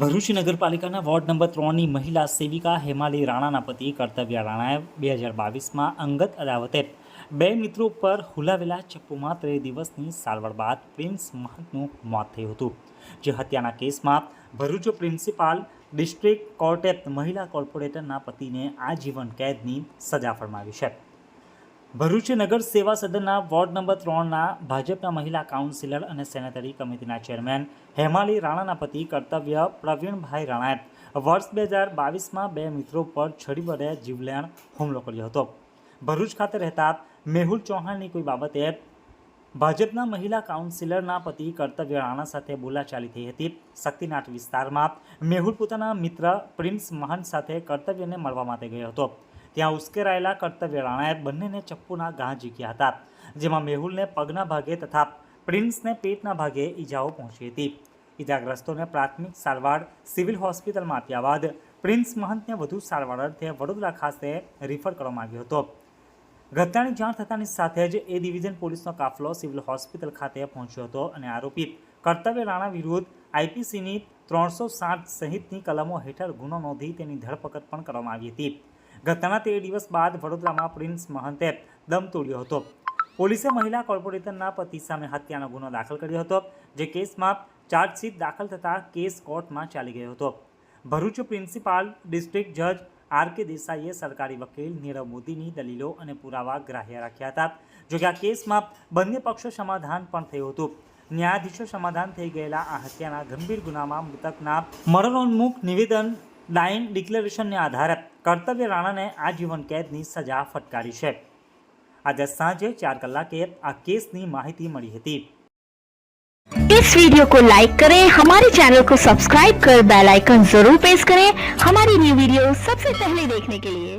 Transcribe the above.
ભરૂચ નગરપાલિકાના ward number 3ની મહિલા સેવિકા હેમાલી રાણાના પતિ કર્તવ્ય રાણાએ 2022માં અંગત અદાવતે બે મિત્રો પર હુલાવેલા ચપ્પુમાં 13 દિવસની સારવાર બાદ પ્રિન્સ મહંતનું મોત થયું હતું। જે હત્યાના કેસમાં ભરૂચ પ્રિન્સિપાલ ડિસ્ટ્રિક્ટ કોર્ટે મહિલા કોર્પોરેટરના પતિને આજીવન કેદની સજા ફરમાવી છે। ભરૂચ નગર સેવા સદનના વોર્ડ નંબર 3ના ભાજપના મહિલા કાઉન્સિલર અને સેનેટરી કમિટીના ચેરમેન હેમાલી રાણાના પતિ કર્તવ્ય પ્રવીણભાઈ રાણાએ વર્ષ 2022માં બે મિત્રો પર છરી વડે જીવલેણ હુમલો કર્યો હતો। ભરૂચ ખાતે રહેતા મેહુલ ચૌહાણની કોઈ બાબતે ભાજપના મહિલા કાઉન્સિલરના પતિ કર્તવ્ય રાણા સાથે બોલાચાલી થઈ હતી। શક્તિનાથ વિસ્તારમાં મેહુલ પોતાના મિત્ર પ્રિન્સ મહંત સાથે કર્તવ્યને મળવા માટે ગયો હતો। ત્યાં ઉશ્કેરાયેલા કર્તવ્ય રાણાએ બંનેને ચપ્પુના ઘા ઝીક્યા હતા, જેમાં મેહુલને પગના ભાગે તથા પ્રિન્સને પેટના ભાગે ઈજાઓ પહોંચી હતી। ઈજાગ્રસ્તોને પ્રાથમિક સારવાર સિવિલ હોસ્પિટલમાં આપ્યા બાદ પ્રિન્સ મહંતને વધુ સારવાર અર્થે વડોદરા ખાતે રિફર કરવામાં આવ્યો હતો। ઘટનાની જાણ થતાની સાથે જ એ ડિવિઝન પોલીસનો કાફલો સિવિલ હોસ્પિટલ ખાતે પહોંચ્યો હતો અને આરોપી કર્તવ્ય રાણા વિરુદ્ધ આઈપીસીની 360 સહિતની કલમો હેઠળ ગુનો નોંધી તેની ધરપકડ પણ કરવામાં આવી હતી। ઘટનાના 13 દિવસ બાદ વડોદરામાં પ્રિન્સ મહંતે દમ તોડ્યો હતો। પોલીસે મહિલા કોર્પોરેટરના પતિ સામે હત્યાનો ગુનો દાખલ કર્યો હતો, જે કેસમાં ચાર્જશીટ દાખલ થતાં કેસ કોર્ટમાં ચાલી ગયો હતો। ભરૂચ પ્રિન્સિપાલ ડિસ્ટ્રિક્ટ જજ આર.કે. દેસાઈએ સરકારી વકીલ નીરવ મોદીની દલીલો અને પુરાવા ગ્રાહ્ય રાખ્યા હતા। જોકે આ કેસમાં બંને પક્ષો સમાધાન પણ થયું હતું। ન્યાયાધીશો સમાધાન થઈ ગયેલા આ હત્યાના ગંભીર ગુનામાં મૃતકના મરણોન્મુખ નિવેદન ડાઇન ડિક્લેરેશનને આધારે કર્તવ્ય રાણાને આજીવન કેદની સજા ફટકારી છે। આજે સાંજે 4 કલાકે આ કેસની માહિતી મળી હતી। इस वीडियो को लाइक करें, हमारे चैनल को सब्सक्राइब कर बेल आइकन जरूर प्रेस करें हमारी न्यू वीडियो सबसे पहले देखने के लिए।